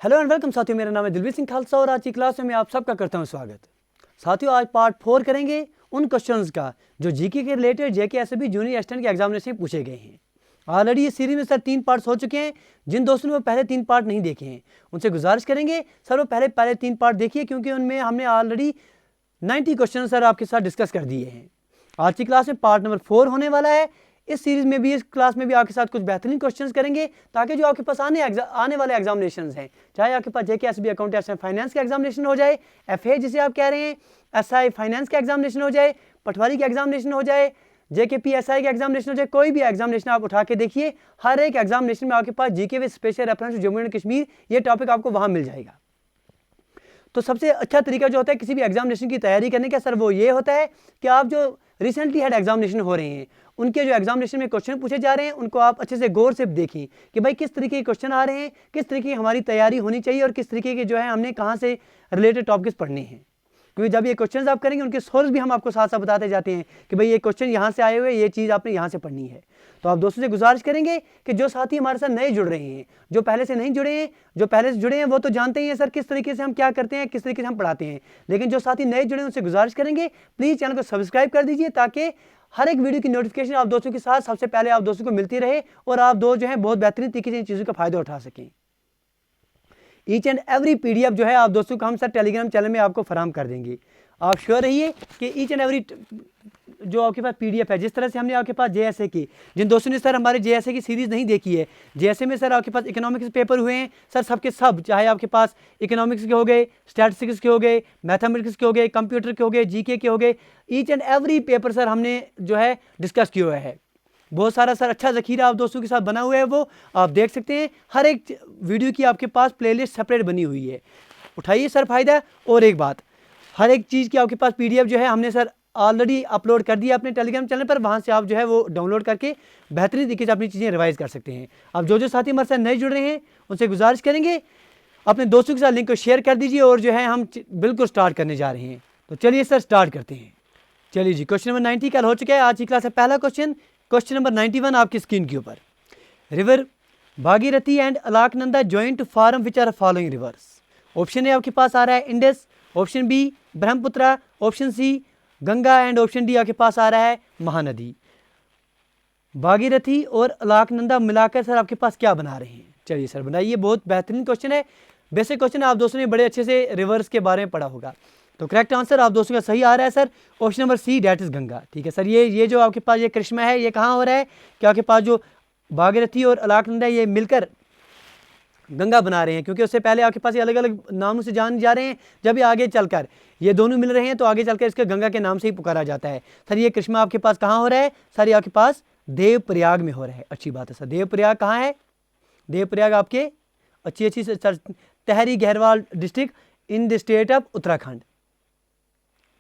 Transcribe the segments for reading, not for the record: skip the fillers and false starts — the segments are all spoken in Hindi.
हेलो एंड वेलकम साथियों, मेरा नाम है दिलवीर सिंह खालसा और आज की क्लास में मैं आप सबका करता हूं स्वागत। साथियों, आज पार्ट 4 करेंगे उन क्वेश्चंस का जो जीके के रिलेटेड जेके एसएबी जूनियर असिस्टेंट के एग्जामिनेशन में पूछे गए हैं। ऑलरेडी ये सीरीज में सर 3 पार्ट्स हो चुके हैं। जिन दोस्तों ने वो पहले 3 पार्ट नहीं देखे हैं उनसे गुजारिश करेंगे सर वो पहले 3 पार्ट देखिए, क्योंकि उनमें हमने ऑलरेडी 90 क्वेश्चन सर आपके साथ डिस्कस कर दिए हैं। आज की क्लास में पार्ट नंबर 4 होने वाला है। इस सीरीज में भी, इस क्लास में भी आपके साथ कुछ बेहतरीन क्वेश्चंस करेंगे ताकि जो आपके पास आने वाले एग्जामिनेशन हैं, चाहे आपके पास जेके एसबी अकाउंटेंट फाइनेंस का एग्जामिनेशन हो जाए, एफए जिसे आप कह रहे हैं, एसआई फाइनेंस का एग्जामिनेशन हो जाए, पटवारी का एग्जामिनेशन हो जाए, जेकेपीएसआई का एग्जामिनेशन हो जाए, कोई भी एग्जामिनेशन आप उठा के देखिए, हर एक एग्जामिनेशन में आपके पास GK with special reference to Jammu and Kashmir ये टॉपिक आपको वहां मिल जाएगा। तो सबसे अच्छा तरीका जो होता है किसी भी एग्जामिनेशन की तैयारी करने का सर वो ये होता है कि आप जो रिसेंटली हेड एग्जामिनेशन हो रहे हैं उनके जो एग्जामिनेशन में क्वेश्चन पूछे जा रहे हैं उनको आप अच्छे से गौर से देखें कि भाई किस तरीके के क्वेश्चन आ रहे हैं, किस तरीके की हमारी तैयारी होनी चाहिए और किस तरीके के जो है हमने कहाँ से रिलेटेड टॉपिक्स पढ़ने हैं। क्योंकि जब ये क्वेश्चन आप करेंगे उनके सोर्स भी हम आपको साथ साथ बताते जाते हैं कि भाई ये क्वेश्चन यहाँ से आए हुए, ये चीज़ आपने यहाँ से पढ़नी है। तो आप दोस्तों से गुजारिश करेंगे कि जो साथी हमारे साथ नए जुड़ रहे हैं, जो पहले से नहीं जुड़े हैं, जो पहले से जुड़े हैं वो तो जानते ही हैं सर किस तरीके से हम क्या करते हैं, किस तरीके से हम पढ़ाते हैं। लेकिन जो साथी नए जुड़े हैं उनसे गुजारिश करेंगे प्लीज़ चैनल को सब्सक्राइब कर दीजिए ताकि हर एक वीडियो की नोटिफिकेशन आप दोस्तों के साथ सबसे पहले आप दोस्तों को मिलती रहे और आप दो जो है बहुत बेहतरीन तरीके से इन चीज़ों का फायदा उठा सकें। ईच एंड एवरी पीडीएफ जो है आप दोस्तों को हम सर टेलीग्राम चैनल में आपको फराहम कर देंगे। आप श्योर रहिए कि ईच एंड एवरी जो आपके पास पीडीएफ है, जिस तरह से हमने आपके पास जेएसए की, जिन दोस्तों ने सर हमारे जेएसए की सीरीज नहीं देखी है, जेएसए में सर आपके पास इकोनॉमिक्स पेपर हुए हैं सर सबके सब, चाहे आपके पास इकोनॉमिक्स के हो गए, स्टैटिस्टिक्स के हो गए, मैथमेटिक्स के हो गए, कंप्यूटर के हो गए, जीके के हो गए, each and every paper sir हमने जो है डिस्कस किया हुआ है। बहुत सारा सर अच्छा ज़खीरा आप दोस्तों के साथ बना हुआ है, वो आप देख सकते हैं। हर एक वीडियो की आपके पास प्लेलिस्ट सेपरेट बनी हुई है, उठाइए सर फ़ायदा। और एक बात, हर एक चीज़ की आपके पास पीडीएफ जो है हमने सर ऑलरेडी अपलोड कर दिया अपने टेलीग्राम चैनल पर, वहाँ से आप जो है वो डाउनलोड करके बेहतरीन तरीके से अपनी चीज़ें रिवाइज कर सकते हैं। अब जो साथी हमारे साथ नए जुड़ रहे हैं उनसे गुजारिश करेंगे अपने दोस्तों के साथ लिंक को शेयर कर दीजिए और जो है हम बिल्कुल स्टार्ट करने जा रहे हैं। तो चलिए सर स्टार्ट करते हैं। चलिए जी, क्वेश्चन नंबर 90 कल हो चुका है। आज की क्लास का पहला क्वेश्चन, क्वेश्चन नंबर 91 आपकी स्क्रीन के ऊपर। River Bhagirathi and Alaknanda joint form which are following rivers. Option A आपके पास आ रहा है Indus, option B Brahmaputra, option C Ganga and option D आपके पास आ रहा है महानदी। भागीरथी और अलकनंदा मिलाकर सर आपके पास क्या बना रहे हैं? चलिए सर बनाइए, बहुत बेहतरीन क्वेश्चन है, बेसिक क्वेश्चन है, आप दोस्तों ने बड़े अच्छे से रिवर्स के बारे में पढ़ा होगा। तो करेक्ट आंसर आप दोस्तों का सही आ रहा है sir, option number C, that is Ganga. ठीक है सर, ये जो आपके पास ये करिश्मा है ये कहाँ हो रहा है कि आपके पास जो भागीरथी और अलकनंदा ये मिलकर गंगा बना रहे हैं, क्योंकि उससे पहले आपके पास ये अलग अलग नामों से जान जा रहे हैं। जब ये आगे चलकर ये दोनों मिल रहे हैं तो आगे चलकर इसके गंगा के नाम से ही पुकारा जाता है। सर ये करिश्मा आपके पास कहाँ हो रहा है? सर ये आपके पास देवप्रयाग में हो रहा है। अच्छी बात है सर, देवप्रयाग कहाँ है? देवप्रयाग आपके अच्छी sir tehri Gaharwal district in the state of Uttarakhand.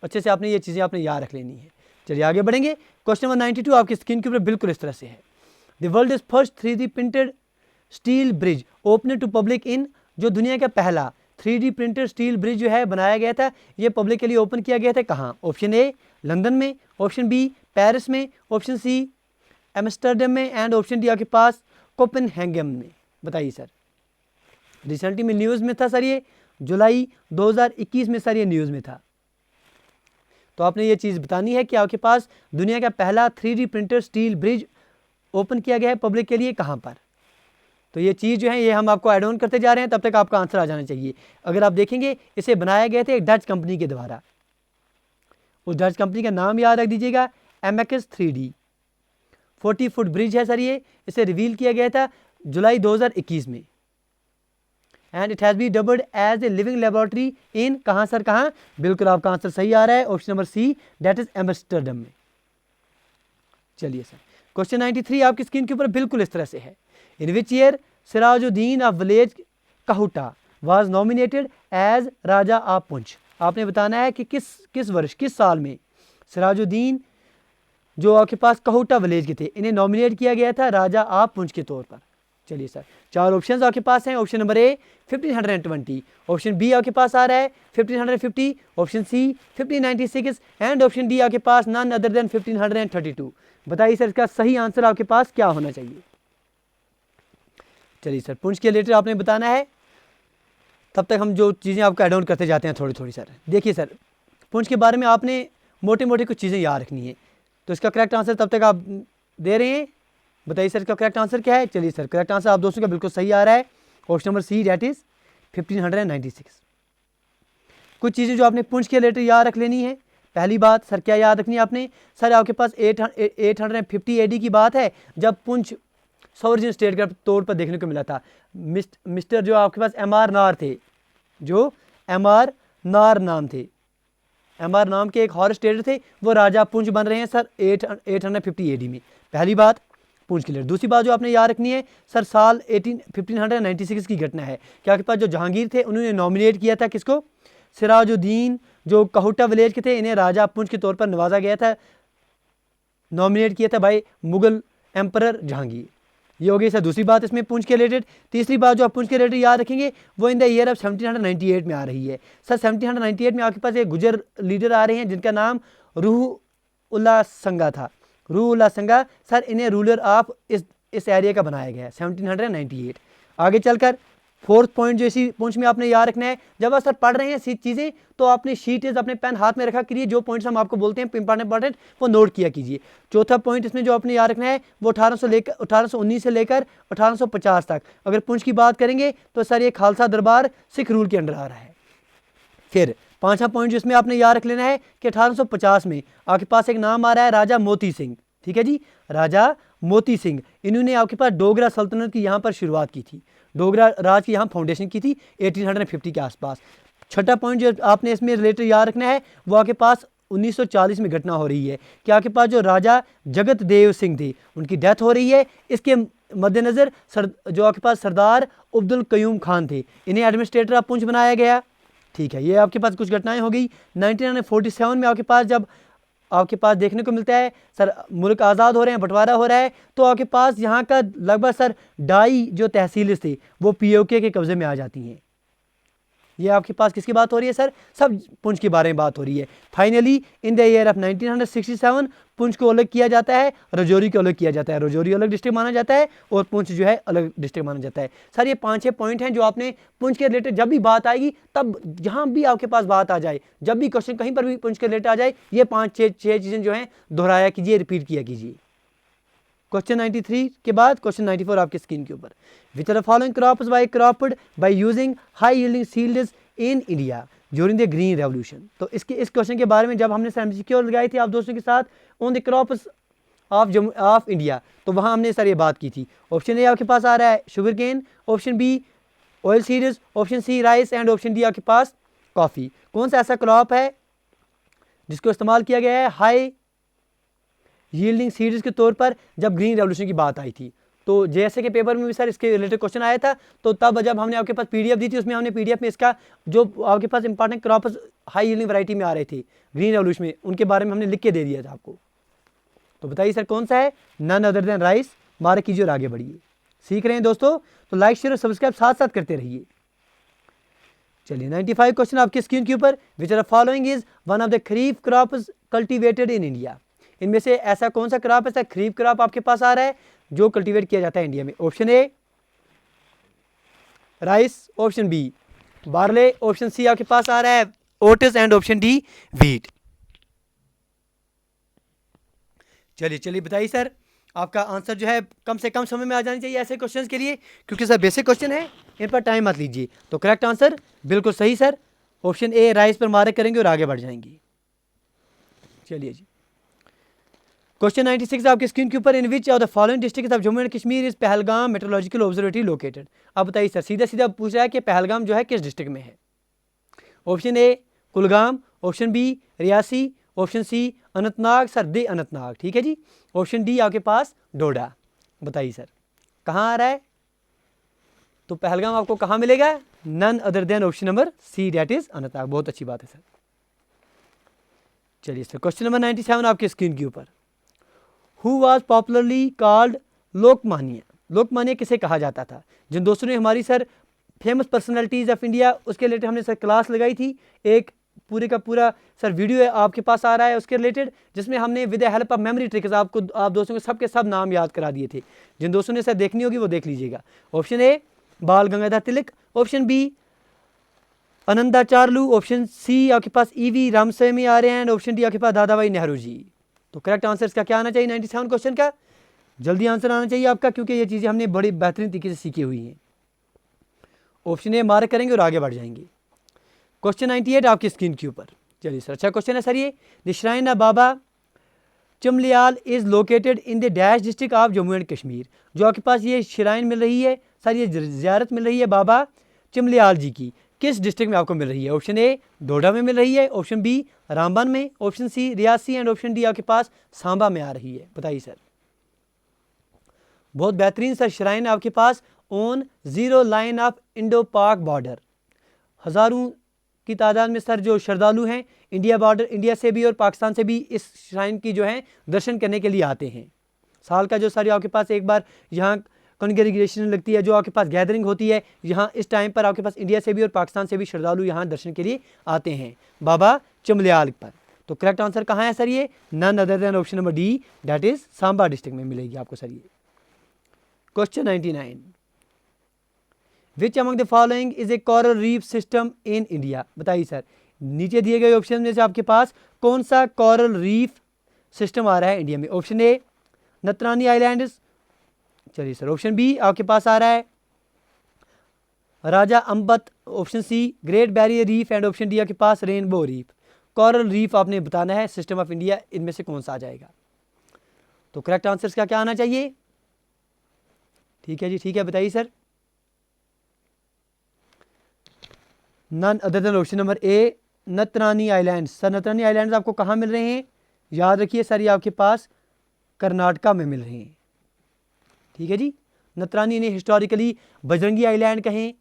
अच्छे से आपने ये चीज़ें आपने याद रख लेनी है। चलिए आगे बढ़ेंगे। क्वेश्चन नंबर 92 आपकी स्क्रीन के ऊपर बिल्कुल इस तरह से है। The world is first 3D printed steel bridge open to public in, जो दुनिया का पहला 3D प्रिंटेड स्टील ब्रिज जो है बनाया गया था, ये पब्लिक के लिए ओपन किया गया था कहाँ? ऑप्शन ए लंदन में, ऑप्शन बी पेरिस में, ऑप्शन सी एम्स्टर्डम में एंड ऑप्शन डी आपके पास कोपेनहेगन में। बताइए सर। रिसेंटली में न्यूज़ में था सर, ये जुलाई 2021 में सर ये न्यूज़ में था। तो आपने ये चीज़ बतानी है कि आपके पास दुनिया का पहला 3D printed steel bridge open किया गया है पब्लिक के लिए कहाँ पर? तो ये चीज़ जो है ये हम आपको ऐड ऑन करते जा रहे हैं, तब तक आपका आंसर आ जाना चाहिए। अगर आप देखेंगे इसे बनाया गया था एक डच कंपनी के द्वारा, उस डच कंपनी का नाम याद रख दीजिएगा, MX 3D 40 फुट ब्रिज है सर ये। इसे रिवील किया गया था जुलाई 2021 में and it has been dubbed as a living laboratory in, कहाँ सर कहाँ? बिल्कुल आपका आंसर सही आ रहा है, option number C, that is Amsterdam में। चलिए सर, क्वेश्चन 93 आपकी स्क्रीन के ऊपर बिल्कुल इस तरह से है। In which year Sirajuddin of village Kahuta was nominated as raja of Poonch. आपने बताना है कि किस वर्ष, किस साल में सिराजुद्दीन जो आपके पास कहूटा विलेज के थे, इन्हें नॉमिनेट किया गया था राजा ऑफ पुंछ के तौर पर। चलिए सर, 4 ऑप्शंस आपके पास हैं। Option number A 1520, option B आपके पास आ रहा है 1550, option C 1596 and option D आपके पास नन अदर देन 1532। बताइए सर इसका सही आंसर आपके पास क्या होना चाहिए? चलिए सर, पुंछ के रिलेटेड आपने बताना है तब तक हम जो चीज़ें आपको ऐड ऑन करते जाते हैं थोड़ी थोड़ी। सर देखिए सर, पुंछ के बारे में आपने मोटे मोटे कुछ चीज़ें याद रखनी है। तो इसका करेक्ट आंसर तब तक आप दे रहे हैं, बताइए सर इसका करेक्ट आंसर क्या है। चलिए सर, करेक्ट आंसर आप दोस्तों का बिल्कुल सही आ रहा है, option number C, that is 1596। कुछ चीज़ें जो आपने पुंछ के रिलेटेड याद रख लेनी है। पहली बात सर क्या याद रखनी है आपने, सर आपके पास 850 AD की बात है जब पुंछ सॉवरेन स्टेट के तौर पर देखने को मिला था। मिस्टर जो आपके पास MR नार थे, जो MR नार नाम थे, MR नाम के एक हॉर्स ट्रेडर थे, वो राजा पुंछ बन रहे हैं सर 850 AD में। पहली बात पुंछ क्लियर। दूसरी बात जो आपने याद रखनी है सर, साल 1596 की घटना है कि आपके पास जो जहांगीर थे उन्होंने नॉमिनेट किया था किसको, सिराजुद्दीन जो कहुटा विलेज के थे, इन्हें राजा पुंछ के तौर पर नवाजा गया था, नॉमिनेट किया था भाई मुगल एम्परर जहांगीर। ये हो गई सर दूसरी बात इसमें पुंछ के रिलेटेड। तीसरी बात जो आप पुंछ के रिलेटेड याद रखेंगे वो इन द ईयर ऑफ 1798 में आ रही है। सर 1798 में आपके पास एक गुजर लीडर आ रहे हैं जिनका नाम रूह उल्लाह संगा था। रूह उल्लाह संगा सर, इन्हें रूलर ऑफ इस एरिया का बनाया गया है 1798। आगे चलकर फोर्थ पॉइंट जो इसी पुंछ में आपने याद रखना है, जब आप सर पढ़ रहे हैं चीज़ें तो आपने शीटेज अपने पेन हाथ में रखा करिए, जो पॉइंट्स हम आपको बोलते हैं इंपॉर्टेंट वो नोट किया कीजिए। चौथा पॉइंट इसमें जो आपने याद रखना है वो 1819 से लेकर 1850 तक। अगर पुंछ की बात करेंगे तो सर ये खालसा दरबार सिख रूल के अंडर आ रहा है। फिर पांचवा पॉइंट जिसमें आपने याद रख लेना है कि 1850 में आपके पास एक नाम आ रहा है राजा मोती सिंह। ठीक है जी, राजा मोती सिंह, इन्होंने आपके पास डोगरा सल्तनत की यहाँ पर शुरुआत की थी, डोगरा राज की यहाँ फाउंडेशन की थी 1850 के आसपास। छठा पॉइंट जो आपने इसमें रिलेटेड याद रखना है वो आपके पास 1940 में घटना हो रही है कि आपके पास जो राजा जगत देव सिंह थे उनकी डेथ हो रही है। इसके मद्देनज़र जो आपके पास सरदार अब्दुल कयूम खान थे, इन्हें एडमिनिस्ट्रेटर ऑफ पुंछ बनाया गया। ठीक है, ये आपके पास कुछ घटनाएं हो गई। 1947 में आपके पास जब आपके पास देखने को मिलता है सर मुल्क आज़ाद हो रहे हैं, बंटवारा हो रहा है, तो आपके पास यहाँ का लगभग सर 2.5 जो तहसीलें थी वो POK के कब्जे में आ जाती हैं। ये आपके पास किसकी बात हो रही है सर, सब पुंछ के बारे में बात हो रही है। Finally in the year of 1967 Poonch को अलग किया जाता है, रजौरी को अलग किया जाता है, रजौरी अलग डिस्ट्रिक्ट माना जाता है और पुंछ जो है अलग डिस्ट्रिक्ट माना जाता है। सर ये 5-6 पॉइंट हैं जो आपने पुंछ के रिलेटेड जब भी बात आएगी, तब जहाँ भी आपके पास बात आ जाए, जब भी क्वेश्चन कहीं पर भी पुंछ के रिलेटेड आ जाए, ये 5-6 चीज़ें जो हैं दोहराया कीजिए, रिपीट किया कीजिए। क्वेश्चन 93 के बाद क्वेश्चन 94 आपके स्क्रीन के ऊपर, which are the following crops by cropped by using high yielding seeds in India during the green revolution. तो इस क्वेश्चन के बारे में जब हमने MCQ लगाई थी आप दोस्तों के साथ on the crops of India, तो वहाँ हमने सर ये बात की थी। ऑप्शन ए आपके पास आ रहा है sugar cane, option B oil seeds, option C rice and option D आपके पास कॉफ़ी। कौन सा ऐसा क्रॉप है जिसको इस्तेमाल किया गया है हाई यील्डिंग सीड्स के तौर पर जब ग्रीन रेवोल्यूशन की बात आई थी? तो जैसे के पेपर में भी सर इसके रिलेटेड क्वेश्चन आया था, तो तब जब हमने आपके पास PDF दी थी उसमें हमने PDF में इसका जो आपके पास important crops high yielding variety में आ रही थी ग्रीन रेवोल्यूशन में, उनके बारे में हमने लिख के दे दिया था आपको। तो बताइए सर कौन सा है? None other than rice. Mark कीजिए और आगे बढ़िए। सीख रहे हैं दोस्तों तो लाइक शेयर और सब्सक्राइब साथ साथ करते रहिए। चलिए 95 क्वेश्चन आपके स्क्रीन के ऊपर, which are following is one of the kharif crops cultivated in India. इनमें से ऐसा कौन सा क्रॉप है सर, खरीफ क्रॉप आपके पास आ रहा है जो कल्टीवेट किया जाता है इंडिया में? Option A rice, option B barley, option C आपके पास आ रहा है oats and option D wheat. चलिए बताइए सर, आपका आंसर जो है कम से कम समय में आ जानी चाहिए ऐसे क्वेश्चंस के लिए, क्योंकि सर बेसिक क्वेश्चन है, इन पर टाइम मत लीजिए। तो करेक्ट आंसर बिल्कुल सही सर, ऑप्शन ए राइस पर मार्क करेंगे और आगे बढ़ जाएंगे। चलिए जी, क्वेश्चन 96 आपके स्क्रीन के ऊपर, in which of the following district of Jammu and Kashmir is Pahalgam meteorological observatory located. अब बताइए सर, सीधा पूछ रहा है कि पहलगाम जो है किस डिस्ट्रिक्ट में है? Option A Kulgam, option B Reasi, option C Anantnag, sir दे अनंतनाग। ठीक है जी, ऑप्शन डी आपके पास डोडा। बताइए सर कहाँ आ रहा है? तो पहलगाम आपको कहाँ मिलेगा? None other than option number C, that is Anantnag. बहुत अच्छी बात है सर। चलिए सर, क्वेश्चन नंबर 97 आपके स्क्रीन के ऊपर, who was popularly called Lokmanya. Lokmanya किसे कहा जाता था? जिन दोस्तों ने हमारी sir famous personalities of India उसके रिलेटेड हमने सर क्लास लगाई थी, एक पूरे का पूरा सर वीडियो है आपके पास आ रहा है उसके रिलेटेड, जिसमें हमने with the help of memory tricks आप दोस्तों को सब के सब नाम याद करा दिए थे। जिन दोस्तों ने सर देखनी होगी वो देख लीजिएगा। Option A Bal Gangadhar Tilak, option B Ananda Charlu, option C आपके पास ईवी रामस्वामी आ रहे हैं, ऑप्शन डी आपके पास दादाभाई नेहरू जी। तो करेक्ट आंसर इसका क्या आना चाहिए 97 क्वेश्चन का? जल्दी आंसर आना चाहिए आपका, क्योंकि ये चीज़ें हमने बड़ी बेहतरीन तरीके से सीखी हुई हैं। ऑप्शन ए मार्क करेंगे और आगे बढ़ जाएंगे। क्वेश्चन 98 आपकी स्क्रीन के ऊपर। चलिए सर, अच्छा क्वेश्चन है सर ये। The shrine of Baba Chamliyal is located in the dash district of Jammu and Kashmir. जो आपके पास ये श्राइन मिल रही है सर, ये ज़ियारत मिल रही है बाबा चमलियाल जी की, किस डिस्ट्रिक्ट में आपको मिल रही है? ऑप्शन ए डोडा में मिल रही है, ऑप्शन बी रामबन में, option C Reasi and option D आपके पास सांबा में आ रही है। बताइए सर। बहुत बेहतरीन सर श्राइन आपके pass on zero line of Indo पाक बॉर्डर। हज़ारों की तादाद में सर जो श्रद्धालु हैं इंडिया बॉर्डर, इंडिया से भी और पाकिस्तान से भी इस श्राइन की जो है दर्शन करने के लिए आते हैं। साल का जो सर आपके पास एक बार यहाँ कॉन्ग्रेगेशन लगती है, जो आपके पास गैदरिंग होती है यहाँ, इस टाइम पर आपके पास इंडिया से भी और पाकिस्तान से भी श्रद्धालु यहाँ दर्शन के लिए आते हैं बाबा चमलियाल पर। तो करेक्ट आंसर कहाँ है सर? ये none other than option number D, that is Samba district में मिलेगी आपको सर ये। Question 99, which among the following is a coral reef system in India? बताइए सर, नीचे दिए गए ऑप्शन में से आपके पास कौन सा कोरल रीफ सिस्टम आ रहा है इंडिया में? ऑप्शन ए नतरानी आइलैंड्स, चलिए सर ऑप्शन बी आपके पास आ रहा है Raja Ambat, option C great barrier reef and option D आपके पास रेनबो रीफ। कोरल रीफ आपने बताना है सिस्टम ऑफ इंडिया, इनमें से कौन सा आ जाएगा? तो करेक्ट आंसर का क्या आना चाहिए? ठीक है जी, ठीक है, बताइए sir. None other than option number A Netrani islands. Sir Netrani islands आपको कहाँ मिल रहे हैं? याद रखिए सर, ये आपके पास कर्नाटका में मिल रहे हैं। ठीक है जी, नतरानी ने हिस्टोरिकली बजरंगी आइलैंड कहें,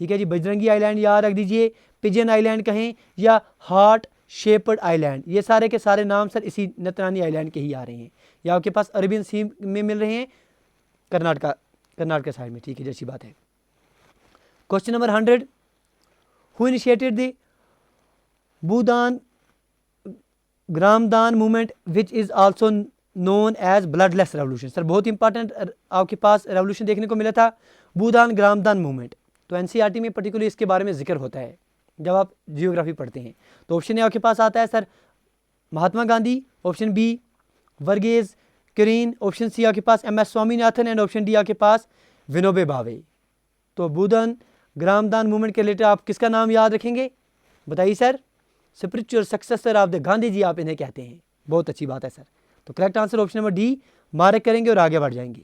ठीक है जी, बजरंगी आइलैंड याद रख दीजिए, पिजन आइलैंड कहें या हार्ट शेपर्ड आइलैंड, ये सारे के सारे नाम सर इसी नतरानी आइलैंड के ही आ रहे हैं। या आपके पास अरबियन सी में मिल रहे हैं कर्नाटका साइड में। ठीक है जी, अच्छी बात है। Question number 100, who initiated the Bhoodan Gramdan movement which is also known as bloodless revolution? Sir बहुत इंपॉर्टेंट आपके पास रेवोल्यूशन देखने को मिला था, भूदान ग्रामदान मूवमेंट। तो एनसीईआरटी में पर्टिकुलरली इसके बारे में जिक्र होता है जब आप जियोग्राफी पढ़ते हैं। तो ऑप्शन ए आपके पास आता है sir Mahatma Gandhi, option B Verghese Kurien, option C आपके पास M S Swaminathan and option D आपके पास विनोबा भावे। तो भूदान ग्रामदान मूवमेंट के रिलेटेड आप किसका नाम याद रखेंगे? बताइए sir. Spiritual successor of the Gandhi ji आप इन्हें कहते हैं। बहुत अच्छी बात है सर। तो correct answer option number D mark करेंगे और आगे बढ़ जाएंगे।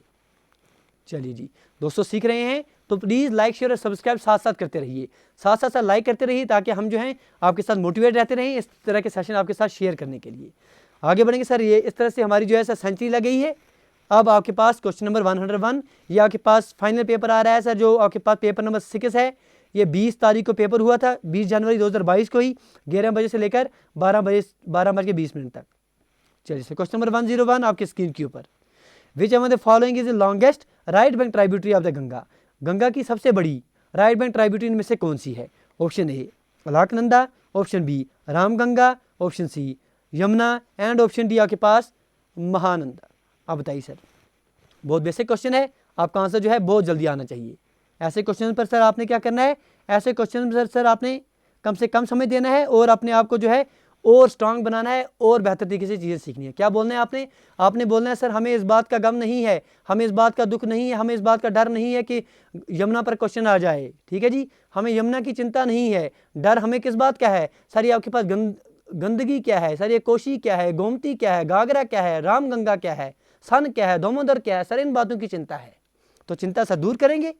चलिए जी दोस्तों, सीख रहे हैं तो प्लीज़ लाइक शेयर और सब्सक्राइब साथ साथ करते रहिए, साथ साथ लाइक करते रहिए, ताकि हम जो हैं आपके साथ मोटिवेट रहते रहें इस तरह के सेशन आपके साथ शेयर करने के लिए। आगे बढ़ेंगे सर। ये इस तरह से हमारी जो है सर सेंचुरी लग गई है। अब आपके पास क्वेश्चन नंबर 101, ये आपके पास फाइनल पेपर आ रहा है सर, जो आपके पास पेपर नंबर 6 है। ये 20 तारीख को पेपर हुआ था, 20 जनवरी 2022 को ही, 11 बजे से लेकर 12 बज के 20 मिनट तक। चलिए सर, क्वेश्चन नंबर 101 आपके स्क्रीन के ऊपर। विच among the following is the longest right bank tributary of the Ganga? Ganga की सबसे बड़ी राइट बैंक ट्राइब्यूटरी में से कौन सी है? Option A Alaknanda, option B Ramganga, option C Yamuna and option D आपके पास महानंदा। आप बताइए सर। बहुत बेसिक क्वेश्चन है, आपका आंसर जो है बहुत जल्दी आना चाहिए। ऐसे क्वेश्चन पर सर आपने क्या करना है? ऐसे क्वेश्चन पर सर आपने कम से कम समय देना है और अपने आप को जो है और स्ट्रांग बनाना है और बेहतर तरीके से चीज़ें सीखनी है। क्या बोलना है आपने? आपने बोलना है सर हमें इस बात का गम नहीं है, हमें इस बात का दुख नहीं है, हमें इस बात का डर नहीं है कि यमुना पर क्वेश्चन आ जाए। ठीक है जी, हमें यमुना की चिंता नहीं है। डर हमें किस बात का है? सर ये आपके पास गंदगी क्या है? सर ये कोशी क्या है? गोमती क्या है? घाघरा क्या है? रामगंगा क्या है? सन क्या है? दामोदर क्या है? सर इन बातों की चिंता है। तो चिंता सर दूर करेंगे,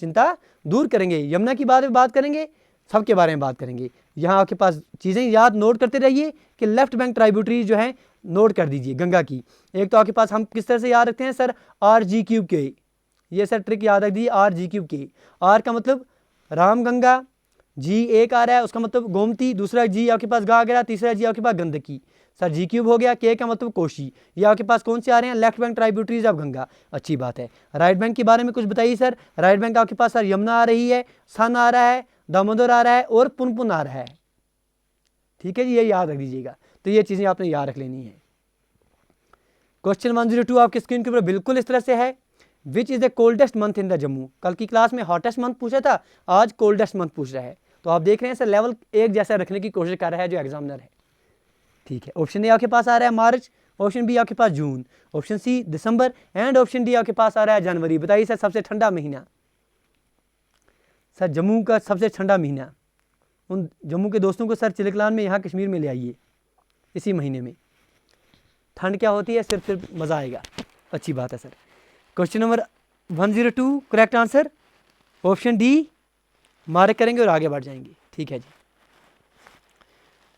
चिंता दूर करेंगे, यमुना की बात करेंगे, सबके बारे में बात करेंगे। यहाँ आपके पास चीज़ें याद नोट करते रहिए कि लेफ्ट बैंक ट्राइब्यूटरी जो है नोट कर दीजिए गंगा की। एक तो आपके पास हम किस तरह से याद रखते हैं सर? RG3K, ये सर ट्रिक याद रख दीजिए, RG3K। आर का मतलब रामगंगा, जी एक आ रहा है उसका मतलब गोमती, दूसरा जी आपके पास घाघरा, तीसरा जी आपके पास गंदकी। सर G3 हो गया, के का मतलब कोशी। ये आपके पास कौन से आ रहे हैं? Left bank tributaries of Ganga. अच्छी बात है। राइट बैंक के बारे में कुछ बताइए सर। राइट बैंक आपके पास सर यमुना आ रही है, सन आ रहा है, दामोदर आ रहा है और पुनपुन आ रहा है। ठीक है जी, ये याद रख दीजिएगा। तो ये चीज़ें आपने याद रख लेनी है। क्वेश्चन 102 आपके स्क्रीन के ऊपर बिल्कुल इस तरह से है। Which is the coldest month in the Jammu? कल की क्लास में हॉटेस्ट मंथ पूछा था, आज कोल्डेस्ट मंथ पूछ रहा है। तो आप देख रहे हैं सर लेवल एक जैसा रखने की कोशिश कर रहा है जो एग्जामिनर है। ठीक है, ऑप्शन ए आपके पास आ रहा है मार्च, ऑप्शन बी आपके पास जून, ऑप्शन सी दिसंबर एंड ऑप्शन डी आपके पास आ रहा है जनवरी। बताइए सर सबसे ठंडा महीना, सर जम्मू का सबसे ठंडा महीना, उन जम्मू के दोस्तों को सर चिलकलान में यहाँ कश्मीर में ले आइए, इसी महीने में ठंड क्या होती है, सिर्फ मज़ा आएगा। अच्छी बात है sir. Question number 102 correct answer option D mark करेंगे और आगे बढ़ जाएंगे। ठीक है जी।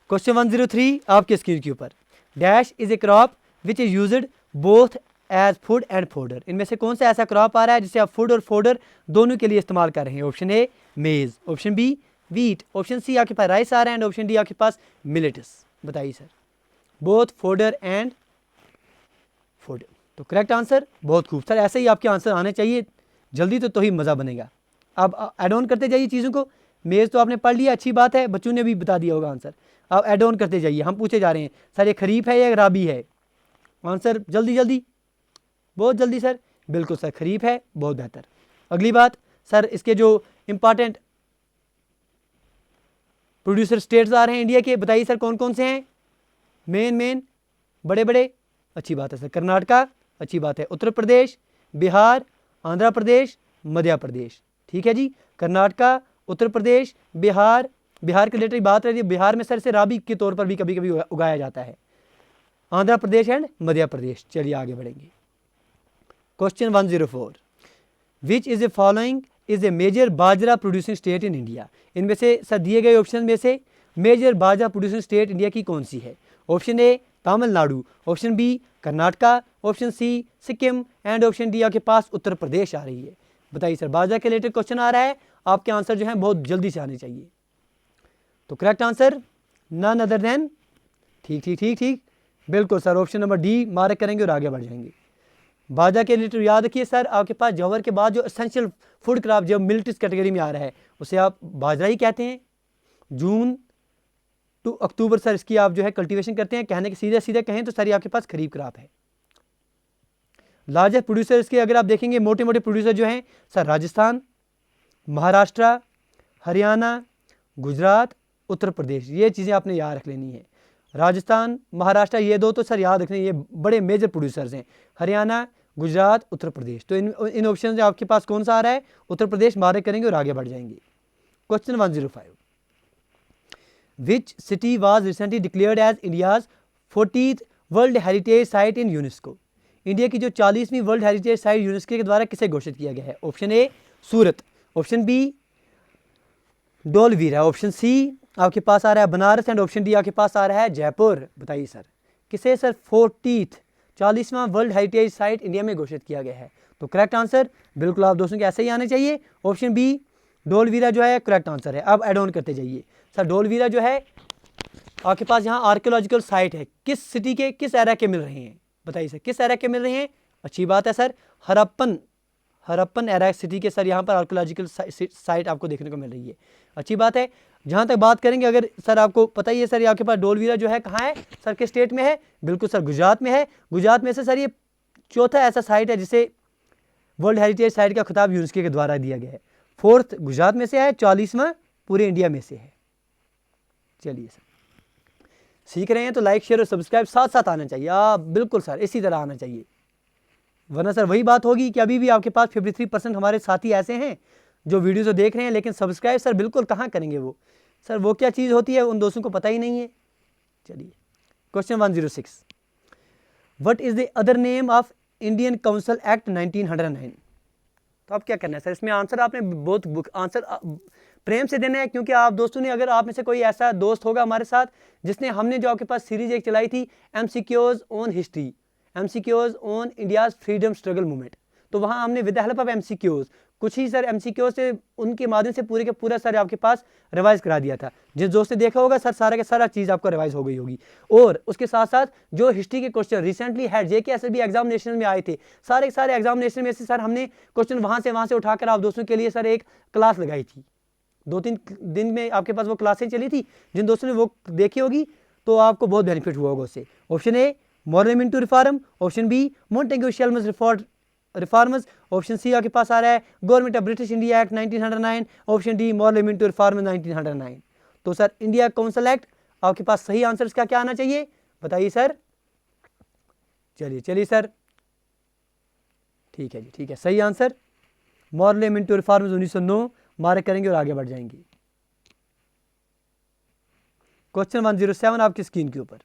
क्वेश्चन 103 आपके स्क्रीन के ऊपर, dash is a crop which is used both as food and fodder. इनमें से कौन सा ऐसा क्रॉप आ रहा है जिसे आप फूड और फोडर दोनों के लिए इस्तेमाल कर रहे हैं? Option A maize, option B wheat, option C आपके पास राइस आ रहा है एंड ऑप्शन डी आपके पास मिलेट्स। बताइए sir, both fodder and fodder. तो करेक्ट आंसर, बहुत खूब सर, ऐसे ही आपके आंसर आने चाहिए जल्दी, तो ही मज़ा बनेगा। अब एड ऑन करते जाइए चीज़ों को। मेज़ तो आपने पढ़ लिया, अच्छी बात है, बच्चों ने भी बता दिया होगा आंसर। अब एड ऑन करते जाइए। हम पूछे जा रहे हैं सर ये खरीफ है या राबी है? आंसर जल्दी जल्दी, बहुत जल्दी सर। बिल्कुल सर खरीफ है, बहुत बेहतर। अगली बात सर, इसके जो इंपॉर्टेंट प्रोड्यूसर स्टेट्स आ रहे हैं इंडिया के, बताइए सर कौन कौन से हैं? मेन बड़े बड़े, अच्छी बात है सर। कर्नाटका, अच्छी बात है। उत्तर प्रदेश, बिहार, आंध्र प्रदेश, मध्य प्रदेश। ठीक है जी, कर्नाटका, उत्तर प्रदेश, बिहार। बिहार के रिलेटेड बात रही है, बिहार में सर से राबी के तौर पर भी कभी कभी उगाया जाता है। आंध्र प्रदेश एंड मध्य प्रदेश। चलिए आगे बढ़ेंगे। Question 104, which is a following is A major bajra producing state in India. इनमें से सर दिए गए ऑप्शन में से मेजर बाजरा प्रोड्यूसिंग स्टेट इंडिया की कौन सी है? Option A Tamil Nadu, option B Karnataka, option C Sikkim and option D आपके पास उत्तर प्रदेश आ रही है। बताइए सर, बाजरा के रिलेटेड क्वेश्चन आ रहा है, आपके आंसर जो है बहुत जल्दी से आने चाहिए। तो correct answer none other than, ठीक, बिल्कुल sir, option number D mark करेंगे और आगे बढ़ जाएंगे। बाजरा के रिलेटेड याद रखिए सर, आपके पास जौहर के बाद जो एसेंशियल फूड क्रॉप जो मिलिट्रीज कैटेगरी में आ रहा है उसे आप बाजरा ही कहते हैं। जून टू अक्टूबर सर इसकी आप जो है कल्टीवेशन करते हैं। कहने के सीधे कहें तो सर ये आपके पास खरीफ क्रॉप है। लार्जेस्ट प्रोड्यूसर इसके अगर आप देखेंगे, मोटे मोटे प्रोड्यूसर जो हैं सर राजस्थान, महाराष्ट्र, हरियाणा, गुजरात, उत्तर प्रदेश। ये चीज़ें आपने याद रख लेनी है। राजस्थान, महाराष्ट्र, ये दो तो सर याद रखने, ये बड़े मेजर प्रोड्यूसर्स हैं। हरियाणा, गुजरात, उत्तर प्रदेश। तो इन ऑप्शन से आपके पास कौन सा आ रहा है? उत्तर प्रदेश मार्क करेंगे और आगे बढ़ जाएंगे। Question 105, which city was recently declared as India's 40th world heritage site in UNESCO. India की जो 40वीं वर्ल्ड हेरिटेज साइट यूनेस्को के द्वारा किसे घोषित किया गया है? Option A Surat, option B Dholavira, option C आपके पास आ रहा है बनारस एंड ऑप्शन डी आपके पास आ रहा है जयपुर। बताइए सर किसे सर 40वां वर्ल्ड हेरिटेज साइट इंडिया में घोषित किया गया है? तो करेक्ट आंसर बिल्कुल आप दोस्तों के ऐसे ही आने चाहिए। ऑप्शन बी डोलवीरा जो है करेक्ट आंसर है। अब एड ऑन करते जाइए सर। डोलवीरा जो है आपके पास यहाँ आर्कियोलॉजिकल साइट है, किस सिटी के किस एरा के मिल रहे हैं? बताइए सर किस एरा के मिल रहे हैं? अच्छी बात है सर, हरप्पन एरा सिटी के सर यहाँ पर आर्कियोलॉजिकल साइट आपको देखने को मिल रही है। अच्छी बात है। जहाँ तक बात करेंगे, अगर सर आपको पता ही है सर, ये आपके पास डोलवीरा जो है कहाँ है सर, किस स्टेट में है? बिल्कुल सर गुजरात में है। गुजरात में से सर ये चौथा ऐसा साइट है जिसे वर्ल्ड हेरिटेज साइट का खिताब यूनेस्को के द्वारा दिया गया है। 4th गुजरात में से है, 40वां पूरे इंडिया में से है। चलिए सर, सीख रहे हैं तो लाइक शेयर और सब्सक्राइब साथ साथ आना चाहिए। बिल्कुल सर इसी तरह आना चाहिए, वरना सर वही बात होगी कि अभी भी आपके पास 53% हमारे साथी ऐसे हैं जो वीडियो तो देख रहे हैं लेकिन सब्सक्राइब सर बिल्कुल कहाँ करेंगे वो सर, वो क्या चीज़ होती है उन दोस्तों को पता ही नहीं है। चलिए question 106, what is the other name of Indian council act 1909। तो अब क्या करना है सर, इसमें आंसर आपने बहुत आंसर प्रेम से देना है, क्योंकि आप दोस्तों ने, अगर आप में से कोई ऐसा दोस्त होगा हमारे साथ जिसने, हमने जो आपके पास सीरीज एक चलाई थी MCQs on history, MCQs on India's freedom struggle movement, तो वहाँ हमने with the help of MCQs कुछ ही सर MCQs से उनके माध्यम से पूरे के पूरा सर आपके पास रिवाइज करा दिया था। जिस दोस्त ने देखा होगा सर सारा के सारा चीज़ आपको रिवाइज हो गई होगी। और उसके साथ साथ जो हिस्ट्री के क्वेश्चन रिसेंटली है JKSSB एग्जामिनेशन में आए थे, सारे एग्जामिनेशन में से सर हमने क्वेश्चन वहाँ से उठाकर आप दोस्तों के लिए सर एक क्लास लगाई थी। 2-3 दिन में आपके पास वो क्लासें चली थी। जिन दोस्तों ने वो देखी होगी तो आपको बहुत बेनिफिट हुआ होगा उससे। Option A Morley Minto reform, option B Montagu Chelmsford reforms, option C आपके पास आ रहा है government of British India act 1909, option D Morley टू रिफॉर्म 1909। तो सर इंडिया काउंसिल एक्ट, आपके पास सही आंसर इसका क्या आना चाहिए बताइए सर। चलिए सर, ठीक है जी, ठीक है, सही answer Morley to reforms 1909 mark करेंगे और आगे बढ़ जाएंगे। क्वेश्चन 107 आपकी स्क्रीन के ऊपर,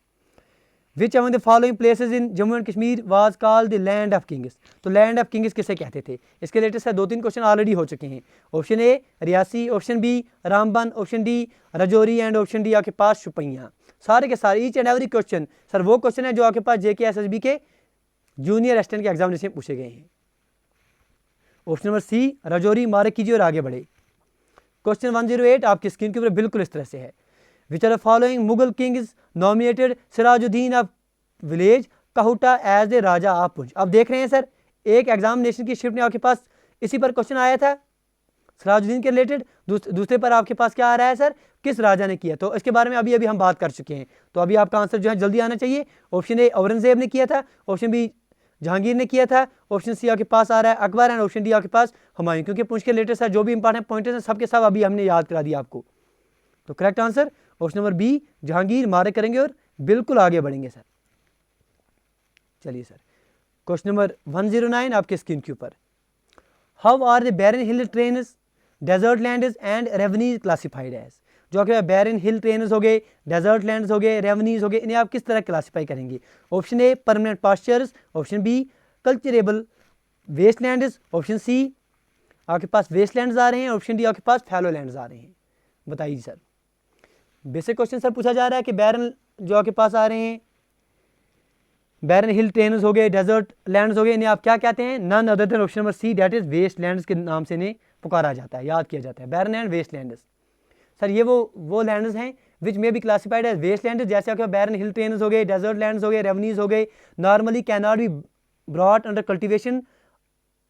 विच among the following places in Jammu and Kashmir was called the land of Kings. तो लैंड ऑफ किंग्स किसे कहते थे, इसके रिलेटेड से 2-3 क्वेश्चन ऑलरेडी हो चुके हैं। Option A Reasi, option B Ramban, option D Rajouri and option D आपके पास शुपैया। सारे के सारे each and every question sir वो क्वेश्चन है जो आपके पास JKSSB के जूनियर असिस्टेंट के एग्जामिनेशन में पूछे गए हैं। Option number C Rajouri mark कीजिए और आगे बढ़े। क्वेश्चन 108 आपकी स्क्रीन के ऊपर बिल्कुल इस तरह से है, which are the following Mughal kings nominated Sirajuddin of village Kahuta as the raja of Poonch. अब देख रहे हैं सर, एक एग्जामिनेशन की शिफ्ट में आपके पास इसी पर क्वेश्चन आया था सिराजुद्दीन के रिलेटेड, दूसरे पर आपके पास क्या आ रहा है सर, किस राजा ने किया। तो इसके बारे में अभी हम बात कर चुके हैं, तो अभी आपका आंसर जो है जल्दी आना चाहिए। ऑप्शन ए औरंगजेब ने किया था, ऑप्शन बी जहांगीर ने किया था, ऑप्शन सी आपके पास आ रहा है अकबर एंड ऑप्शन डी आपके पास हुमायूं। क्योंकि पुंछ के रिलेटेड सर जो भी इंपॉर्टेंट पॉइंट्स हैं सबके सब अभी हमने याद करा दिया आपको। तो correct answer option number B Jahangir mark करेंगे और बिल्कुल आगे बढ़ेंगे सर। चलिए सर, क्वेश्चन नंबर 109 आपके स्क्रीन के ऊपर, how are the barren hill terrains, desert lands and ravines classified as. जो कि बैरन हिल ट्रेन्स हो गए, डेजर्ट लैंड्स हो गए, रेवनीज हो गए, इन्हें आप किस तरह क्लासीफाई करेंगे। Option A permanent pastures, option B culturable waste lands, option C आपके पास वेस्ट लैंड्स आ रहे हैं, ऑप्शन डी आपके पास फैलो लैंड्स आ रहे हैं। बताइए सर, बेसिक क्वेश्चन सर पूछा जा रहा है कि बैरन जो आपके पास आ रहे हैं, बैरन हिल ट्रेन्स हो गए, डेजर्ट लैंड्स हो गए, इन्हें आप क्या कहते हैं, none other than option number C that is waste lands के नाम से इन्हें पुकारा जाता है, याद किया जाता है, barren and waste lands. Sir ये वो लैंड्स हैं विच में be classified as waste land, जैसे आपके बैरन हिल ट्रेन्स हो गए, डेजर्ट लैंड्स हो गए, रेवनीज हो गए, normally can not be brought under cultivation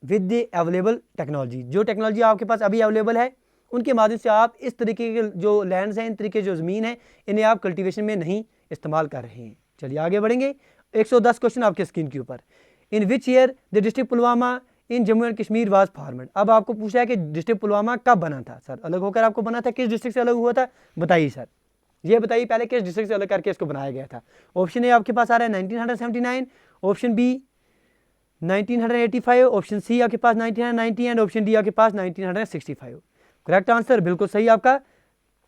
with the available technology. जो टेक्नोलॉजी आपके पास अभी अवेलेबल है उनके माध्यम से आप इस तरीके के जो लैंड्स हैं, इन तरीके जो ज़मीन है, इन्हें आप कल्टिवेशन में नहीं इस्तेमाल कर रहे हैं। चलिए आगे बढ़ेंगे। 110 क्वेश्चन आपके स्क्रीन के ऊपर, in which year the district Pulwama in Jammu and Kashmir was formed. अब आपको पूछा है कि डिस्ट्रिक्ट पुलवामा कब बना था। सर अलग होकर आपको बना था, किस डिस्ट्रिक्ट से अलग हुआ था बताइए सर, ये बताइए पहले किस डिस्ट्रिक्ट से अलग करके इसको बनाया गया था। ऑप्शन ए आपके पास आ रहा है 1979, ऑप्शन बी 1985, ऑप्शन सी आपके पास 1990 एंड ऑप्शन डी आपके पास 1965। करेक्ट आंसर बिल्कुल सही आपका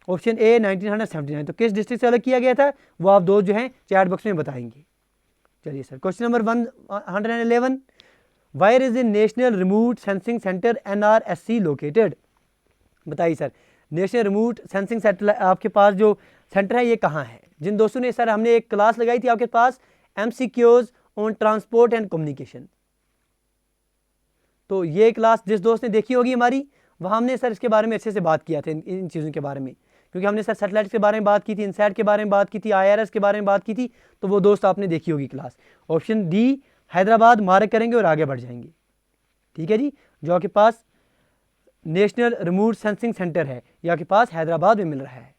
ऑप्शन ए 1979। तो किस डिस्ट्रिक्ट से अलग किया गया था वो आप दो जो हैं चैट बॉक्स में बताएंगे। चलिए सर, question number 111, where is the national remote sensing centre NRSC located. बताइए sir, national remote sensing centre आपके पास जो सेंटर है ये कहाँ है। जिन दोस्तों ने सर हमने एक क्लास लगाई थी आपके पास MCQs on transport and communication, तो ये क्लास जिस दोस्त ने देखी होगी हमारी, वहाँ हमने सर इसके बारे में अच्छे से बात किया था इन चीज़ों के बारे में, क्योंकि हमने सर सैटेलाइट के बारे में बात की थी, इनसैट के बारे में बात की थी, IRS के बारे में बात की थी, तो वो दोस्त आपने देखी होगी class. Option D Hyderabad mark करेंगे और आगे बढ़ जाएंगे। ठीक है जी, जो आपके पास नेशनल रिमोट सेंसिंग सेंटर है ये आपके पास हैदराबाद में मिल रहा है।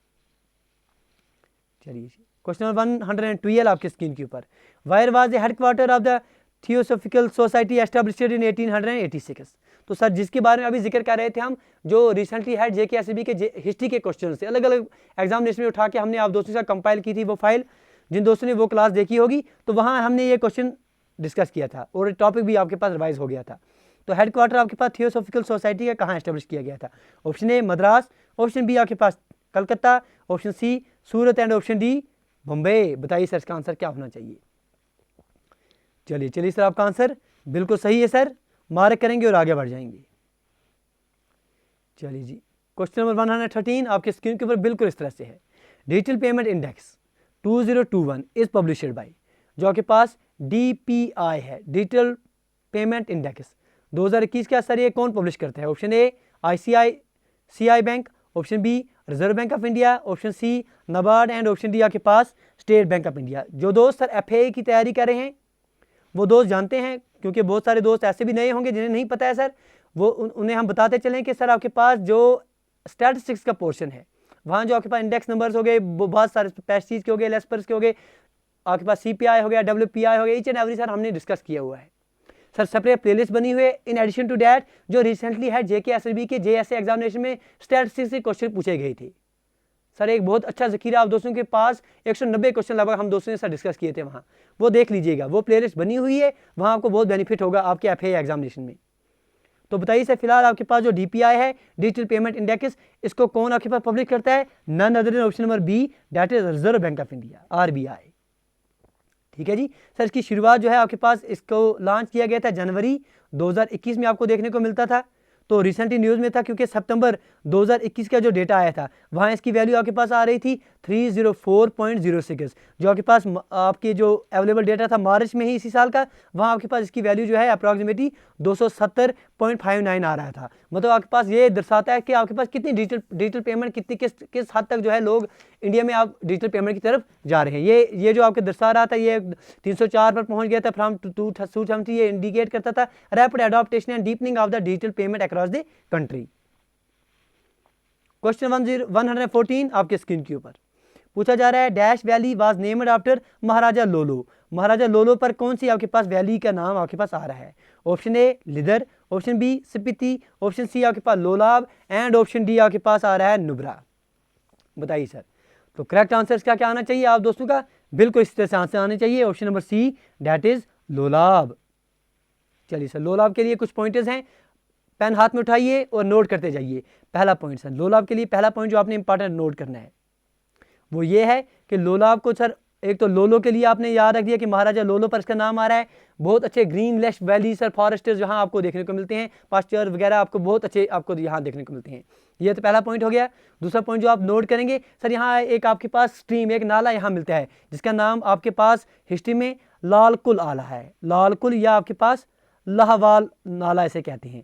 चलिए क्वेश्चन नंबर 112 आपके स्क्रीन के ऊपर, wire was the headquarter of the theosophical society established in 1886। तो सर जिसके बारे में अभी जिक्र कर रहे थे हम, जो रिसेंटली है JKSSB के हिस्ट्री के क्वेश्चन से अलग अलग एग्जामिनेशन में उठा के हमने आप दोस्तों के साथ कंपाइल की थी वो फाइल, जिन दोस्तों ने वो क्लास देखी होगी तो वहाँ हमने ये क्वेश्चन डिस्कस किया था और टॉपिक भी आपके पास रिवाइज हो गया था। तो हेडक्वार्टर आपके पास थियोसॉफिकल सोसाइटी का कहाँ एस्टेब्लिश किया गया था। Option A Madras, option B आपके पास Calcutta, option C Surat and option D Bombay. बताइए सर इसका आंसर क्या होना चाहिए। चलिए सर, आपका आंसर बिल्कुल सही है सर, मार्क करेंगे और आगे बढ़ जाएंगे। चलिए जी, क्वेश्चन नंबर 113 आपके स्क्रीन के ऊपर बिल्कुल इस तरह से है, digital payment index 2021 is published by, जो आपके पास DPI है, डिजिटल पेमेंट इंडेक्स 2021 का सर ये कौन पब्लिश करता है। Option A ICICI bank, option B reserve bank of India, option C NABARD and option D आपके पास स्टेट बैंक ऑफ इंडिया। जो दोस्त सर FAA की तैयारी कर रहे हैं वो दोस्त जानते हैं, क्योंकि बहुत सारे दोस्त ऐसे भी नए होंगे जिन्हें नहीं पता है सर, वो उन्हें हम बताते चलें कि सर आपके पास जो स्टैटिस्टिक्स का पोर्शन है वहाँ जो आपके पास इंडेक्स नंबर्स हो गए, बहुत सारे पेस्टीज के हो गए, लेस्पर्स के हो गए, आपके पास CPI हो गया, WPI हो गया, ईच एंड एवरी सर हमने डिस्कस किया हुआ है। सर सेपरेट प्लेलिस्ट बनी हुई है। इन एडिशन टू डैट जो रिसेंटली है JKSSB के JSA एग्जामिनेशन में स्टैटिस्टिक्स से क्वेश्चन पूछे गए थे सर। एक बहुत अच्छा ज़खीरा आप दोस्तों के पास 190 क्वेश्चन लगभग हम दोस्तों ने सर डिस्कस किए थे वहाँ, वो देख लीजिएगा, वो प्लेलिस्ट बनी हुई है, वहाँ आपको बहुत बेनिफिट होगा आपके FA एग्जामिनेशन में। तो बताइए सर, फिलहाल आपके पास जो DPI है, डिजिटल पेमेंट इंडेक्स, इसको कौन आपके पास पब्लिश करता है? None other than option number B, that is reserve bank of India, RBI। ठीक है जी सर। इसकी शुरुआत जो है आपके पास, इसको लॉन्च किया गया था जनवरी 2021 में आपको देखने को मिलता था। तो रिसेंटली न्यूज़ में था क्योंकि सितंबर 2021 का जो डेटा आया था वहाँ इसकी वैल्यू आपके पास आ रही थी 304.06। जो आपके पास आपके जो अवेलेबल डेटा था मार्च में ही इसी साल का, वहाँ आपके पास इसकी वैल्यू जो है अप्रॉक्सीमेटली 270.59 आ रहा था। मतलब आपके पास ये दर्शाता है कि आपके पास कितनी डिजिटल पेमेंट, कितनी किस हद तक जो है लोग इंडिया में आप डिजिटल पेमेंट की तरफ जा रहे हैं। ये जो आपके दर्शा रहा था, ये 304 पर पहुंच गया था फ्रॉम 270। ये इंडिकेट करता था rapid adaptation and deepening of the digital payment across the country. Question 114 आपके स्क्रीन के ऊपर पूछा जा रहा है, dash valley was named after Maharaja Lolo. Maharaja लोलो पर कौन सी आपके पास वैली का नाम आपके पास आ रहा है? Option A Lidder, option B Spiti, option C आपके पास लोलाब एंड ऑप्शन डी आपके पास आ रहा है नुब्रा। बताइए सर। तो करेक्ट आंसर इसका क्या आना चाहिए आप दोस्तों का? बिल्कुल इस तरह से आंसर आने चाहिए, option number C, that is Lolab. चलिए सर, लोलाब के लिए कुछ पॉइंटर्स हैं, पेन हाथ में उठाइए और नोट करते जाइए। पहला पॉइंट सर, लोलाब के लिए पहला पॉइंट जो आपने इंपॉर्टेंट नोट करना है वो ये है कि लोलाब को सर, एक तो लोलो के लिए आपने याद रख दिया कि महाराजा लोलो पर इसका नाम आ रहा है। बहुत अच्छे green lush valley sir, forests जहाँ आपको देखने को मिलते हैं, पास्चर वगैरह आपको बहुत अच्छे आपको यहाँ देखने को मिलते हैं। ये तो पहला पॉइंट हो गया। दूसरा पॉइंट जो आप नोट करेंगे सर, यहाँ एक आपके पास स्ट्रीम, एक नाला यहाँ मिलता है जिसका नाम आपके पास हिस्ट्री में लाल कुल आला है। लाल कुल या आपके पास लाहवाल नाला ऐसे कहते हैं।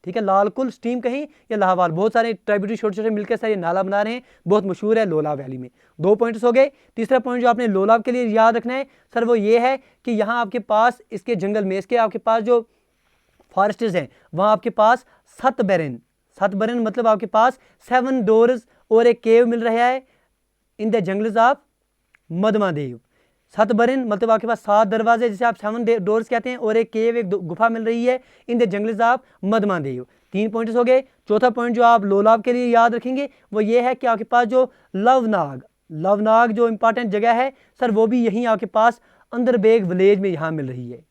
ठीक है, लाल कुल स्ट्रीम कहीं या लाहवाल, बहुत सारे ट्राइब्यूटरी छोटे छोटे मिलकर सर ये नाला बना रहे हैं, बहुत मशहूर है लोलाब वैली में। 2 पॉइंट्स हो गए। तीसरा पॉइंट जो आपने लोलाब के लिए याद रखना है सर वो ये है कि यहाँ आपके पास इसके जंगल में, इसके आपके पास जो फॉरेस्ट्स हैं वहाँ आपके पास 7 बैरन मतलब आपके पास 7 डोर्स और एक केव मिल रहा है इन द जंगल्स ऑफ मदमादेव। 7 बैरन मतलब आपके पास 7 दरवाजे, जिसे आप 7 डोर्स कहते हैं, और एक केव, एक गुफा मिल रही है in the jungles of Madmadev. 3 points हो गए। चौथा पॉइंट जो आप लोलाब के लिए याद रखेंगे वो ये है कि आपके पास जो लवनाग जो इंपॉर्टेंट जगह है सर वो भी यहीं आपके पास अंदरबेग विलेज में यहाँ मिल रही है।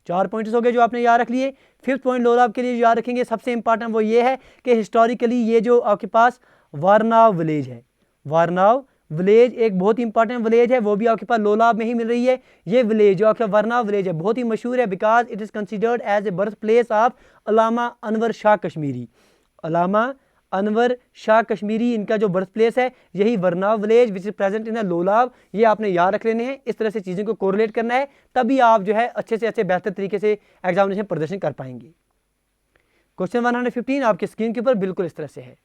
4 पॉइंट्स हो गए जो आपने याद रख लिए। 5th पॉइंट लोलाब के लिए याद रखेंगे, सबसे इंपॉर्टेंट वो ये है कि हिस्टोरिकली ये जो आपके पास वारनाव विलेज है, वारनाव विलेज एक बहुत ही इंपॉर्टेंट विलेज है, वो भी आपके पास लोलाब में ही मिल रही है। ये विलेज जो आपका वारनाव विलेज है बहुत ही मशहूर है because it is considered as a birth place of Allama Anwar Shah Kashmiri. Allama Anwar Shah Kashmiri इनका जो बर्थ प्लेस है यही Warnow village which is present in the Lolab. ये आपने याद रख लेने हैं, इस तरह से चीज़ों को कोरिलेट करना है, तभी आप जो है अच्छे से अच्छे बेहतर तरीके से एग्जामिनेशन प्रदर्शन कर पाएंगे। क्वेश्चन 115 आपके स्क्रीन के ऊपर बिल्कुल इस तरह से है,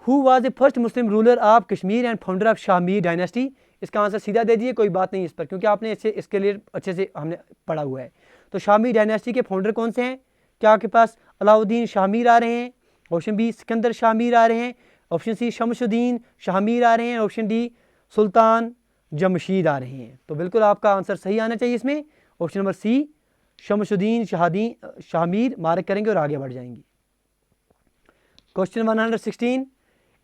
who was the first Muslim ruler of Kashmir and founder of Shahmir dynasty. इसका आंसर सीधा दे दीजिए, कोई बात नहीं इस पर, क्योंकि आपने इसके लिए अच्छे से हमने पढ़ा हुआ है। तो शाहमीर डायनेस्टी के फाउंडर कौन से हैं? क्या आपके पास अलाउद्दीन शाहमीर आ रहे हैं, ऑप्शन बी सिकंदर शाहमीर आ रहे हैं, ऑप्शन सी शमशुद्दीन शाहमीर आ रहे हैं, ऑप्शन डी सुल्तान जमशीद आ रहे हैं। तो बिल्कुल आपका आंसर सही आना चाहिए इसमें, option number C Shamsuddin Shahmir mark करेंगे और आगे बढ़ जाएंगे। Question 116,